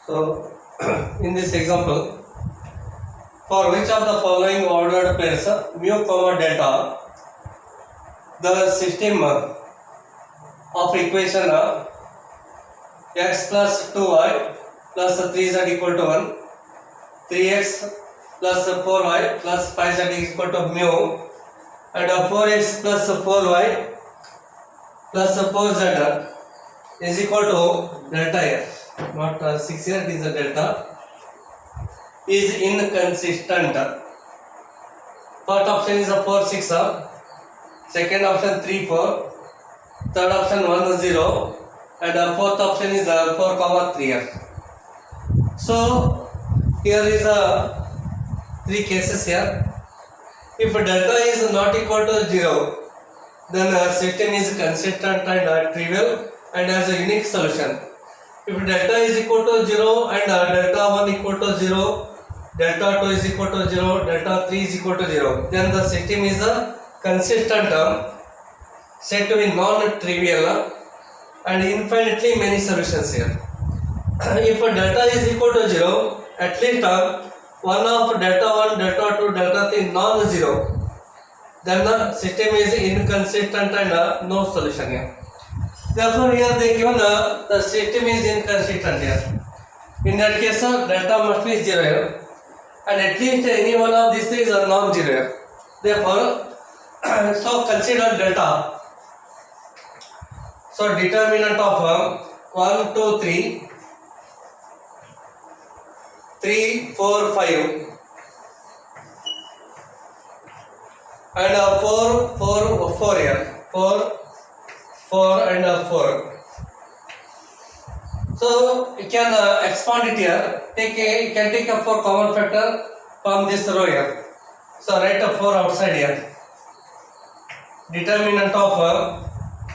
So, in this example, for which of the following ordered pairs mu comma delta, the system of equation x plus 2y plus 3z equal to 1, 3x plus 4y plus 5z equal to mu, and 4x plus 4y plus 4z is equal to delta here, not 6 here, it is a delta, is inconsistent. First option is a 4 6, second option 3 4, third option 1 0, and fourth option is 4 comma 3 here. So here is three cases here. If delta is not equal to 0, then system is consistent and trivial and has a unique solution. If delta is equal to 0 and delta 1 equal to 0, delta 2 is equal to 0, delta 3 is equal to 0, then the system is a consistent term, said to be non-trivial and infinitely many solutions here. If delta is equal to 0, at least one of delta 1, delta 2, delta 3 non-zero, then the system is inconsistent and no solution here. Therefore, here they given the system is inconsistent here. In that case, delta must be 0 here, and at least any one of these is a non-zero here. Therefore, so consider delta. So determinant of 1, 2, 3, 3, 4, 5, and 4, 4, 4 here, 4, 4 and 4. So you can expand it here. You can take a 4 common factor from this row here. So write a 4 outside here. Determinant of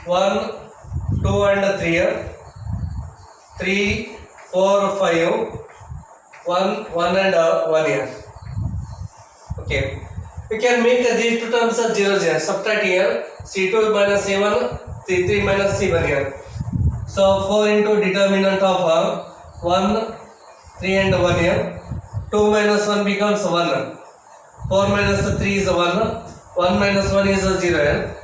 1, 2 and 3 here. 3, 4, 5, 1, 1 and 1 here. Okay. We can make these two terms as zeros here. Subtract here. C2 minus C1, C3 minus C1 here. So 4 into determinant of 1, 3 and 1 here. 2 minus 1 becomes 1. 4 minus 3 is 1. 1 minus 1 is 0 here.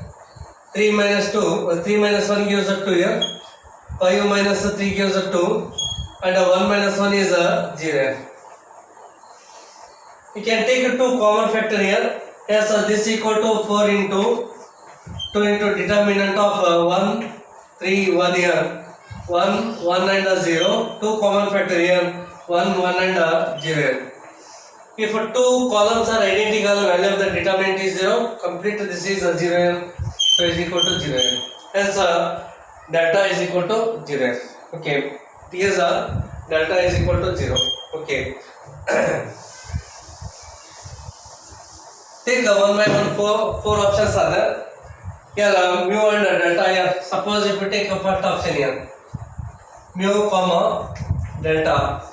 3 minus 2, 3 minus 1 gives 2 here. 5 minus 3 gives 2. And 1 minus 1 is 0 here. You can take 2 common factor here. Yes, so this is equal to 4 into 2 into determinant of 1, 3, 1 here. 1, 1 and 0. 2 common factor here. 1, 1 and 0 here. If 2 columns are identical, value of the determinant is 0. Complete this is 0 here. So is equal to 0 here. Hence delta is equal to 0 here. Okay. Here's delta is equal to 0. Okay. Take 1 by 1, 4 options are there. Here mu and delta here. Suppose if you take a first option here, mu comma delta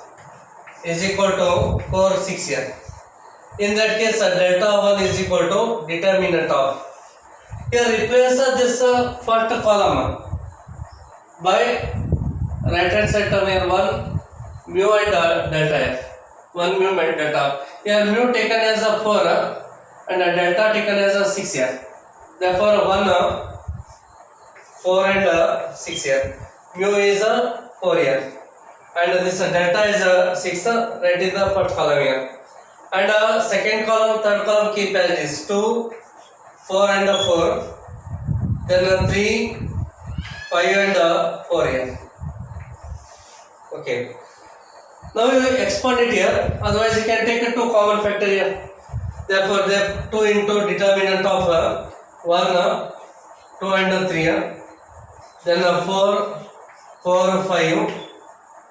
is equal to 4 6 here. In that case, delta 1 is equal to determinant of. Here replace this first column by right hand side term here 1 mu and delta here. 1 mu and delta. Here mu taken as a 4 and delta taken as a 6 here. Therefore 1, 4 and 6 here. Mu is 4 here. And this delta is 6 right in the first column here. And second column, third column keep as is 2, 4 and 4. Then 3, 5 and 4 here. Okay. Now you expand it here. Otherwise you can take 2 common factor here. Therefore, there 2 into determinant of 1, 2 and 3, then 4, 4, 5,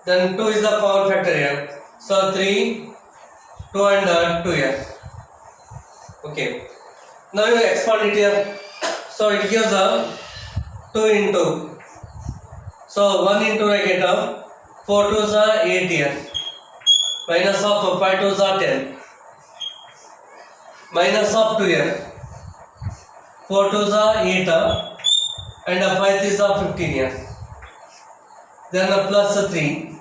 then 2 is the common factor here. So 3, 2 and 2 here. Okay. Now you expand it here. So it gives 2 into. So 1 into I get 4 2s are 8 here. Minus of 5 2s are 10. Minus of 2 here. 4 2s are 8 and 5 3s are 15 here. Then plus 3.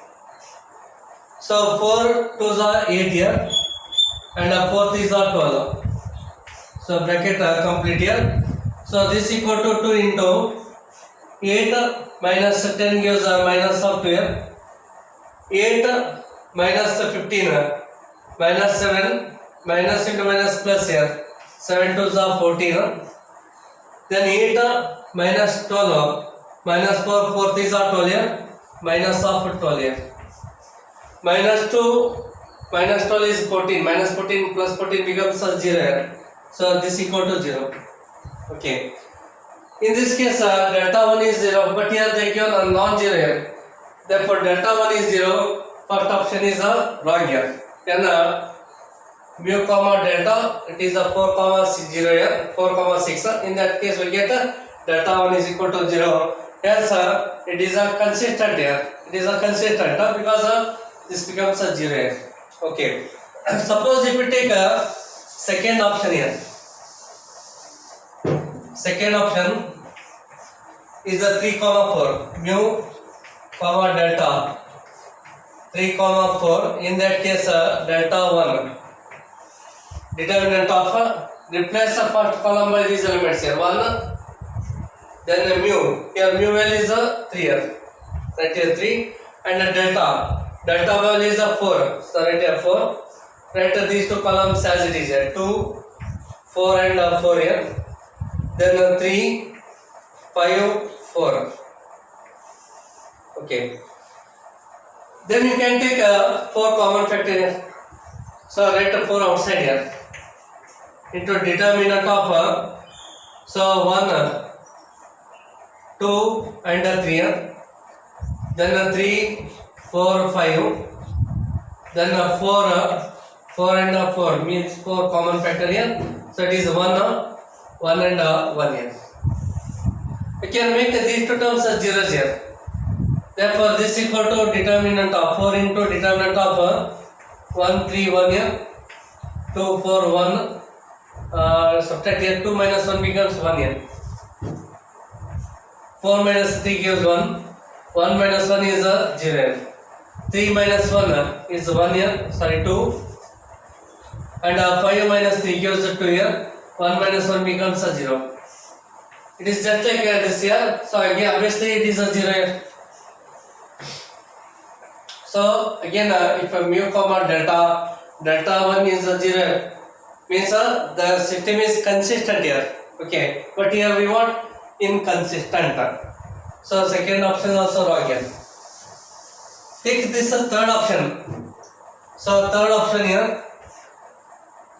So 4 2s are 8 here, and 4 3s are 12. So bracket complete here. So this equal to 2 into 8 minus 10 gives minus of 12. 8 minus 15 minus 7 minus into minus plus here. 7 2s are 14. Then 8 minus 12 minus 4 4 3s are 12 here. Minus of 12 here. Minus 2 minus 12 is 14. Minus 14 plus 14 becomes 0 here. So this equal to 0. Okay. In this case, delta 1 is 0, but here they given a non-zero here. Therefore, delta 1 is 0. First option is wrong here. Then mu comma delta, it is 4 comma 0 here. 4 comma 6. In that case, we get delta 1 is equal to 0. Yes, it is a consistent here. It is a consistent because this becomes a 0 here. Okay. Suppose if we take a second option here. Second option is a 3 comma 4. Mu comma delta 3 comma 4. In that case, delta 1. Determinant of replace the first column by these elements here. 1. Then mu, here mu value is 3 here, right here 3, and delta value is 4, so right here 4, write these two columns as it is here, 2, 4 and 4 here, then 3, 5, 4, okay. Then you can take 4 common factor here, so write 4 outside here, into determinant of, so 1, 2 and 3, then 3, 4, 5, then 4 and 4 means 4 common factor here, so it is 1 and 1 here. You can make these two terms as zeros here. Therefore, this equal to determinant of 4 into determinant of 1, 3, 1 here, 2, 4, 1, subtract here, 2 minus 1 becomes 1 here. 4 minus 3 gives 1. 1 minus 1 is 0. 3 minus 1 is 1 here. Sorry, 2. And 5 minus 3 gives 2 here. 1 minus 1 becomes 0. It is just like this here. So again, obviously it is 0 here. So again, if mu comma delta 1 is 0, means the system is consistent here. Okay, but here we want inconsistent. So second option is also wrong here. Take this third option. So third option here,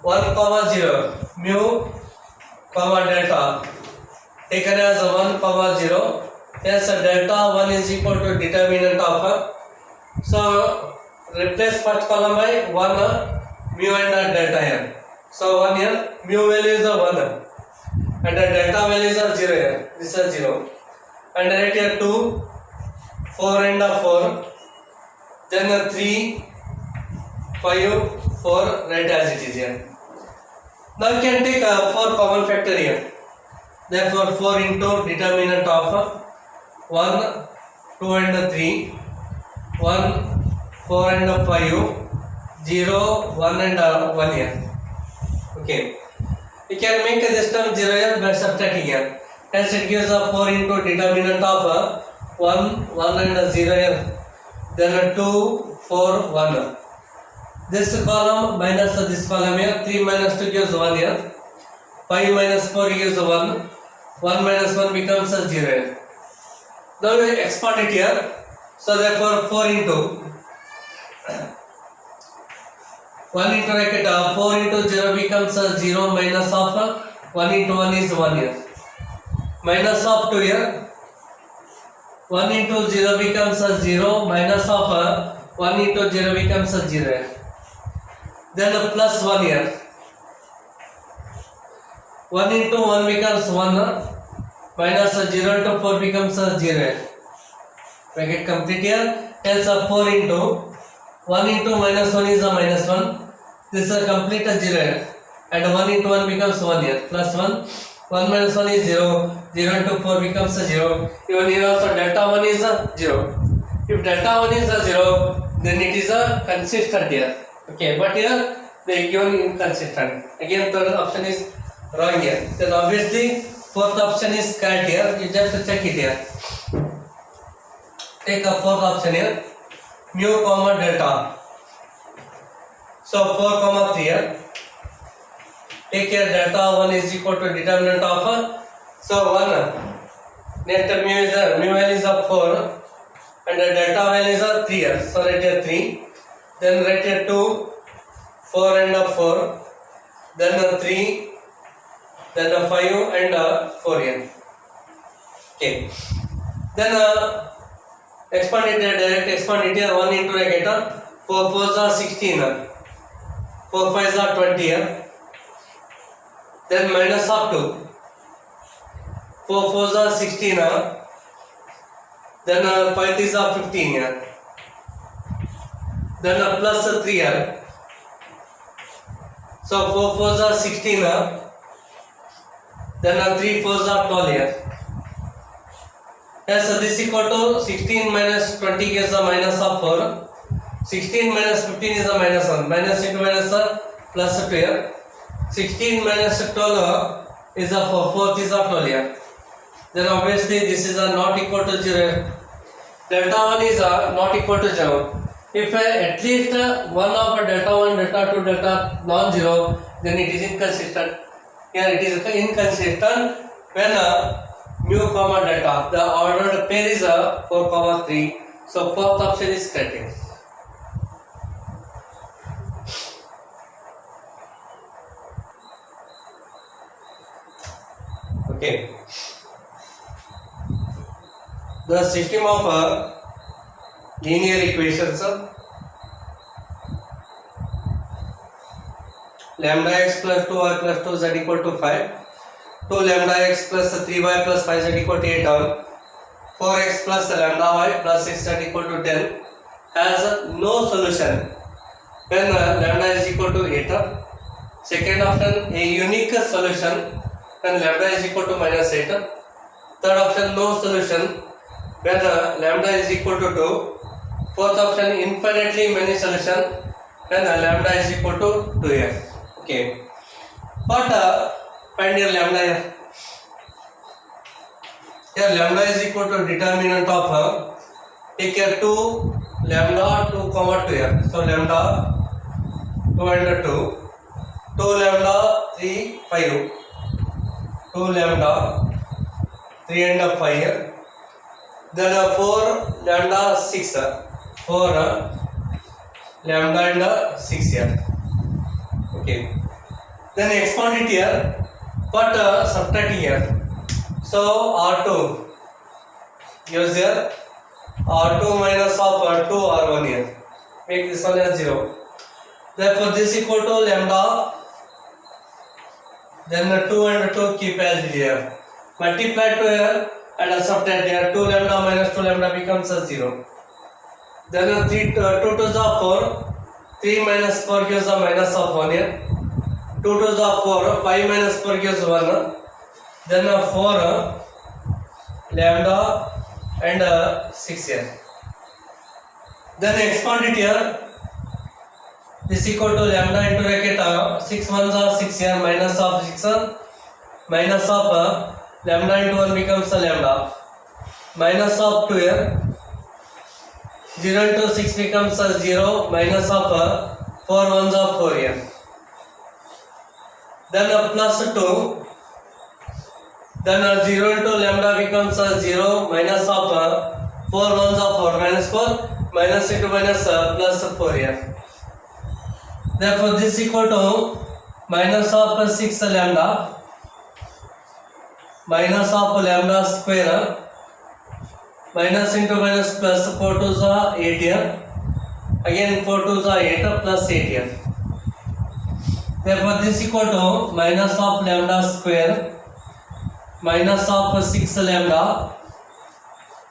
1 comma 0 mu comma delta taken as 1 comma 0. Yes, delta 1 is equal to determinant of. So replace first column by 1 mu and delta here. So 1 here, mu value is 1. And the delta values are 0 here. This is 0. And right here 2, 4 and 4. Then 3, 5, 4. Right as it is here. Now you can take 4 common factor here. Therefore 4 into determinant of 1, 2 and 3. 1, 4 and 5. 0, 1 and 1 here. Okay. You can make this term 0 here by subtracting here. Hence it gives 4 into determinant of 1, 1 and 0 here. Then 2, 4, 1. This column minus this column here. 3 minus 2 gives 1 here. 5 minus 4 gives 1. 1 minus 1 becomes 0 here. Now we expand it here. So therefore 4 into 1 into bracket 4 into 0 becomes 0 minus of 1 into 1 is 1 here. Minus of 2 here. 1 into 0 becomes 0 minus of 1 into 0 becomes 0 here. Then plus 1 here. 1 into 1 becomes 1 minus 0 into 4 becomes 0 here. Bracket complete here. Hence 4 into 1 into minus 1 is a minus 1. This is a complete 0 here. And 1 into 1 becomes 1 here. Plus 1. 1 minus 1 is 0. 0 into 4 becomes 0. Even here also delta 1 is 0. If delta 1 is a 0, then it is a consistent here. Okay, but here they given inconsistent. Again, third option is wrong here. Then obviously fourth option is correct here. You just check it here. Take a fourth option here. Mu comma delta. So 4 comma 3 here. Take here delta 1 is equal to determinant of so 1. Next mu value is of 4 and the delta value is of 3 here. So write here 3. Then write here 2, 4 and 4. Then 3. Then 5 and 4 here. Okay. Then expand it here, direct expand it here. 1 into bracket 4 4s are 16. 4 5s are 20 here. Then minus of 2. 4 4s are 16. Then 5 3s are 15 here. Then plus 3 here. So 4 4s are 16. Then 3 4s are 12 here. Yes, so this is equal to 16 minus 20 gives a minus of 4. 16 minus 15 is a minus 1. Minus into minus plus 2 here. 16 minus 12 is a 4. 4th is a 12 here. Then obviously this is a not equal to 0. Delta 1 is a not equal to 0. If at least one of delta 1, delta 2, delta non-zero, then it is inconsistent. Here it is inconsistent when mu comma delta. The ordered pair is 4 comma 3. So fourth option is correct. Okay. The system of linear equations lambda x plus 2y plus 2z equal to 5, 2 lambda x plus 3y plus 5z equal to 8 on 4x plus lambda y plus 6z equal to 10 has no solution when lambda is equal to 8. Second option, a unique solution when lambda is equal to minus 8. Third option, no solution when lambda is equal to 2. Fourth option, infinitely many solution when lambda is equal to 2 here. Okay, but find your lambda here. Here lambda is equal to determinant of take here 2 lambda 2 comma 2 here. So lambda 2 and 2, 2 lambda 3 5, 2 lambda 3 and 5 here. Then 4 lambda 6, 4 lambda and 6 here. Okay. Then expand it here, but subtract here. So R2 gives here R2 minus of R2 R1 here. Make this one as 0. Therefore this equal to lambda. Then 2 and 2 keep as here. Multiply to here and subtract here. 2 lambda minus 2 lambda becomes a 0. Then 2 to the 4. 3 minus 4 gives a minus of 1 here. 2 to the 4. 5 minus 4 gives 1. Then 4 lambda and 6 here. Then expand it here. This equal to lambda into bracket 6 ones are 6 here, minus of 6 minus of lambda into 1 becomes a lambda, minus of 2 here. 0 into 6 becomes a 0, minus of 4 ones are 4 here. Then plus 2. Then 0 into lambda becomes a 0, minus of 4 ones are 4, minus 4, minus into minus plus 4 here. Therefore this equal to minus of 6 lambda, minus of lambda square, minus into minus plus 4 to the 8 here. Again 4 to the 8 plus 8 here. Therefore this equal to minus of lambda square, minus of 6 lambda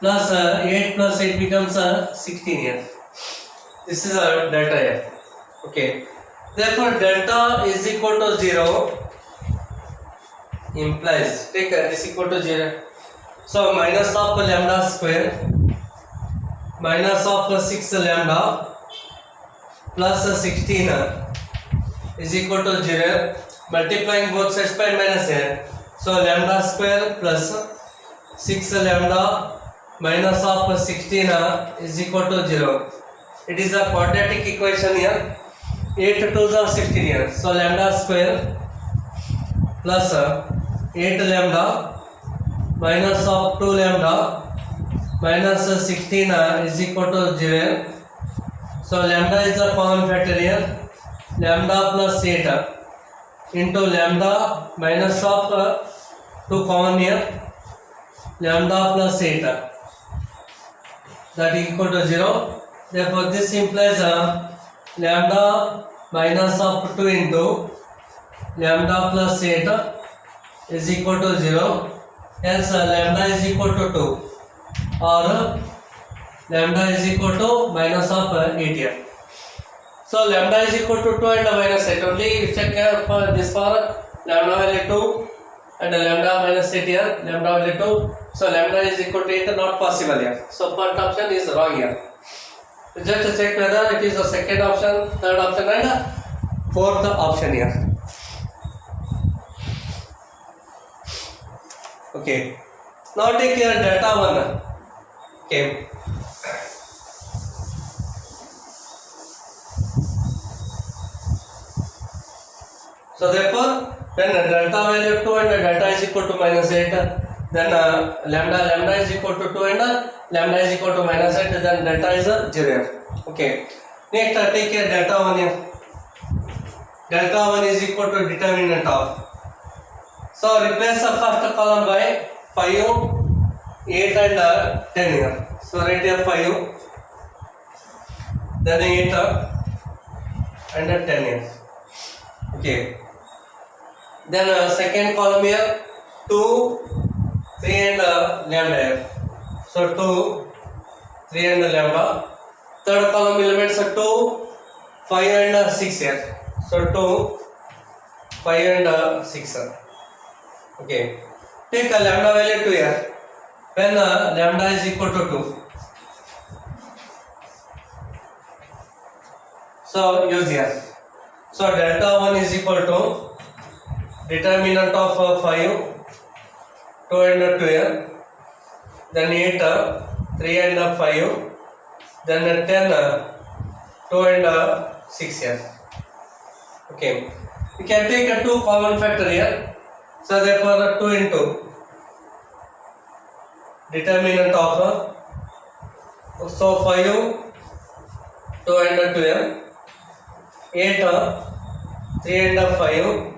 plus 8 plus 8 becomes 16 here. This is a delta here. Okay. Therefore delta is equal to 0 implies, take this equal to 0. So minus of lambda square minus of 6 lambda plus 16 is equal to 0. Multiplying both sides by minus here. So lambda square plus 6 lambda minus of 16 is equal to 0. It is a quadratic equation here. 8 2s are 16 here. So lambda square plus 8 lambda minus of 2 lambda minus 16 is equal to 0. So lambda is a common factor here. Lambda plus 8 into lambda minus of 2 common here. Lambda plus 8 that is equal to 0. Therefore this implies lambda minus of 2 into lambda plus 8 is equal to 0. Hence lambda is equal to 2 or lambda is equal to minus of 8 here. So lambda is equal to 2 and minus 8. Only check here for this for lambda value 2 and lambda minus 8 here. Lambda value 2. So lambda is equal to 8, not possible here. So first option is wrong here. Just check whether it is the second option, third option and fourth option here. Okay. Now take here delta 1. Okay. So therefore, when delta value 2 and delta is equal to minus 8, then lambda is equal to 2 and lambda is equal to minus 8, then delta is 0. Okay. Next, take here delta 1 here. Delta 1 is equal to determinant of. So replace the first column by 5, 8 and 10 here. So write here 5, then 8 and 10 here. Okay. Then second column here 2, 3 and lambda here. So 2, 3 and lambda. Third column elements are 2, 5 and 6 here. So 2, 5 and 6. Okay. Take a lambda value 2 here. When lambda is equal to 2. So use here. So delta 1 is equal to determinant of 5, 2 and 2 here, then 8, 3 and 5, then 10, 2 and 6 here. Okay. We can take a 2 common factor here. So therefore 2 into determinant of so 5, 2 and 2 here, 8, 3 and 5,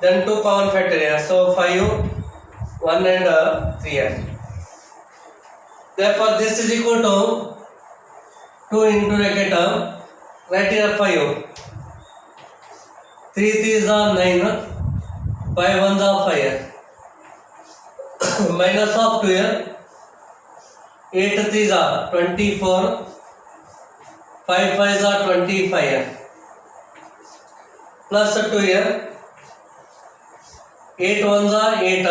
then 2 common factor here. So 5, 1 and 3 here. Therefore this is equal to 2 into bracket right here 5. 3 3s are 9, 5 1s are 5 here. Minus of 2 here. 8 3s are 24, 5 5s are 25 here. Plus 2 here. 8 1s are 8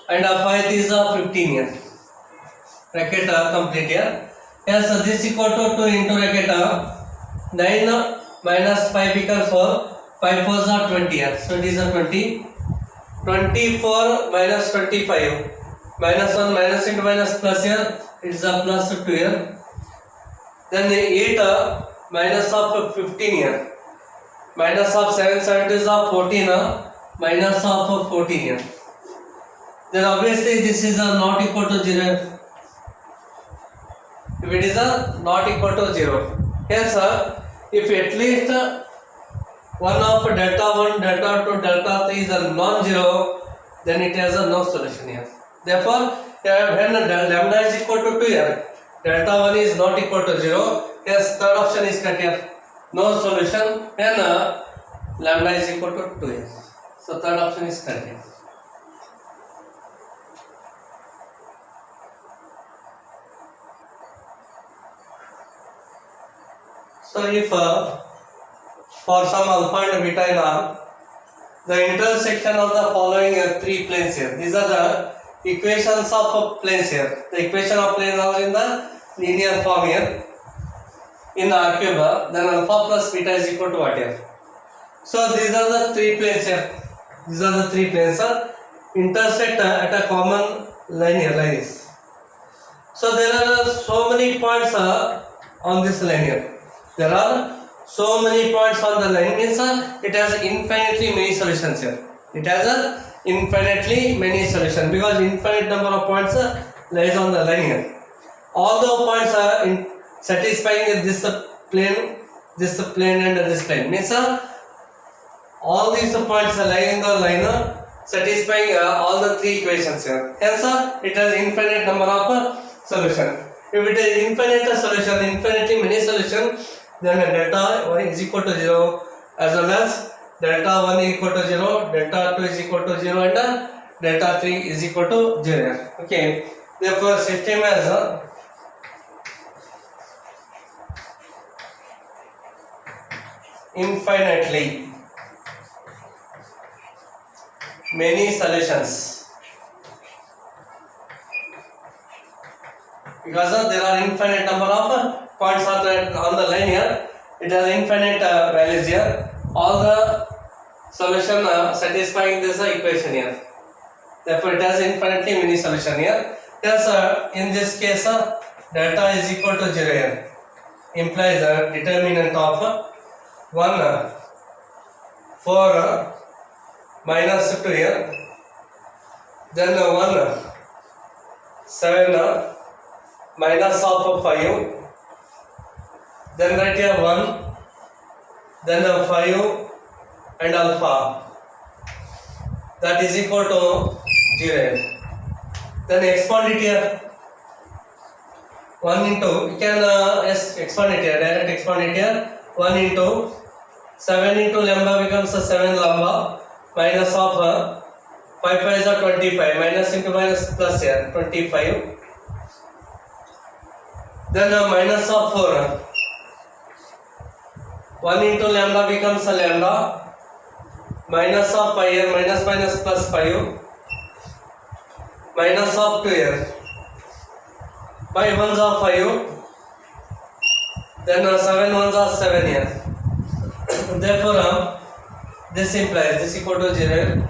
and 5 3s are 15 here. Bracket complete here. Yes, this equal to 2 into bracket 9 minus 5 becomes 4. 5 4s are 20 here. So it is a 20. 24 minus 25. Minus 1 minus into minus plus here. It is a plus 2 here. Then 8 minus of 15 here. Minus of 7 70s are 14. Minus of 14 here. Then obviously this is not equal to 0. If it is not equal to 0. Hence, if at least one of delta 1, delta 2, delta 3 is a non-zero, then it has no solution here. Therefore, when lambda is equal to 2 here, delta 1 is not equal to 0. Yes, third option is correct here. No solution when lambda is equal to 2 here. So third option is correct here. So if for some alpha and beta in R, the intersection of the following 3 planes here. These are the equations of planes here. The equation of planes are in the linear form here. In R cube, then alpha plus beta is equal to what here? So these are the three planes here. These are the three planes intersect at a common line here like this. So there are so many points on this line here. There are so many points on the line means it has infinitely many solutions here. It has infinitely many solutions because infinite number of points lies on the line here. All the points are satisfying this plane, and this plane means all these points are lying in the line satisfying all the three equations here. Hence it has infinite number of solution. If it is infinite solution, infinitely many solution, then delta 1 is equal to 0 as well as delta 1 is equal to 0, delta 2 is equal to 0 and delta 3 is equal to 0. Okay. Therefore system has infinitely many solutions because there are infinite number of points on the line here. It has infinite values here. All the solution satisfying this equation here. Therefore it has infinitely many solution here. Yes, in this case delta is equal to 0 here implies a determinant of 1 4 minus 2 here, then 1 7 minus of 5, then right here 1, then 5 and alpha, that is equal to 0. Then expand it here, 1 into, you can expand it here, direct expand it here, 1 into 7 into lambda becomes 7 lambda minus of 5 5 is 25, minus into minus plus here 25, then minus of 4, 1 into lambda becomes a lambda minus of 5 here, minus minus plus 5, minus of 2 here, 5 ones are 5, then 7 ones are 7 here. Therefore this implies this equal to 0.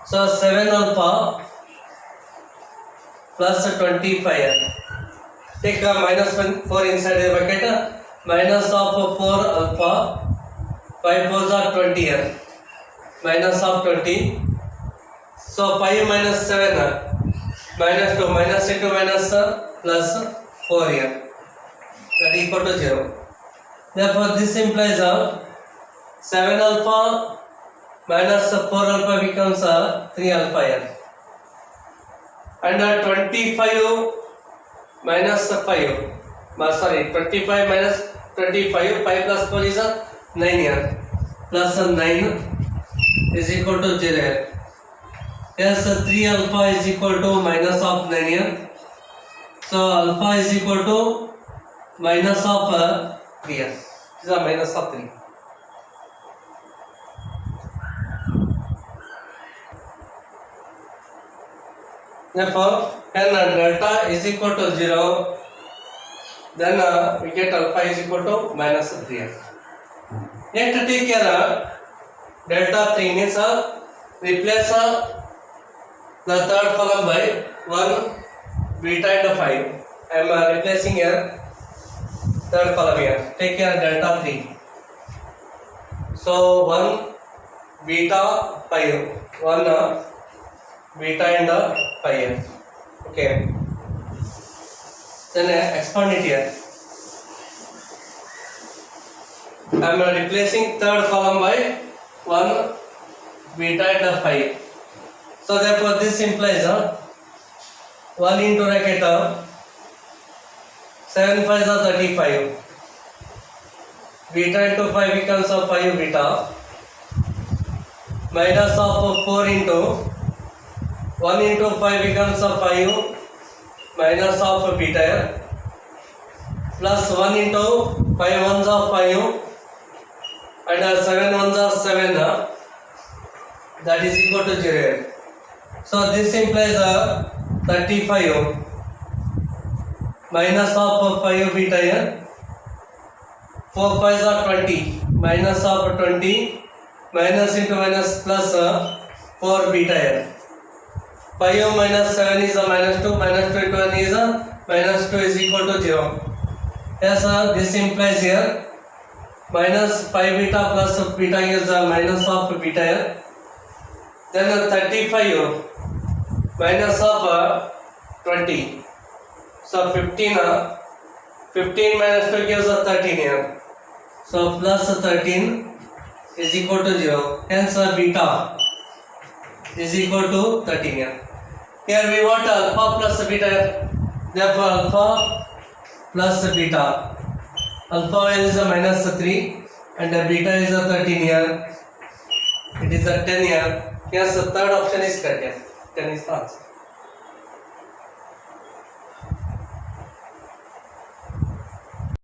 So 7 alpha plus 25 here. Take minus 4 inside the bucket, minus of 4 alpha, 5 4s are 20 here, minus of 20. So 5 minus 7 minus 2, minus into minus plus 4 here, that is equal to 0. Therefore this implies 7 alpha minus 4 alpha becomes 3 alpha here, and 25 minus 5, 25 minus 25, 5 plus 4 is 9 here, plus 9 is equal to 0 here. Yes, 3 alpha is equal to minus of 9 here. So alpha is equal to minus of 3 here. This is a minus of 3. Therefore, when delta is equal to 0, then we get alpha is equal to minus 3 here. Next, take care delta 3 means replace the third column by 1 beta and 5. I am replacing here third column here. Take care delta 3. So 1 beta 5, 1 beta and 5 here. Okay. Then expand it here. I am replacing third column by 1 beta and 5. So therefore this implies 1 into bracket 7 5 is 35. Beta into 5 becomes 5 beta minus of 4 into 1 into 5 becomes 5 minus of beta plus 1 into 5 ones are 5 and 7 ones are 7, that is equal to 0. So this implies 35 minus of 5 beta here. 4 5s are 20 minus of 20 minus into minus plus 4 beta here. 5 minus 7 is a minus 2 minus 2 into 1 is a minus 2 is equal to 0. Yes, this implies here minus 5 beta plus beta is a minus of beta here. Then 35 minus of 20. So 15 minus 2 gives us 13 here. So plus 13 is equal to 0. Hence beta is equal to 13 here. Here we want alpha plus beta. Therefore alpha plus beta. Alpha is a minus 3 and beta is a 13 here. It is a 10 here. Yes, the third option is correct. Here. 10 is the answer.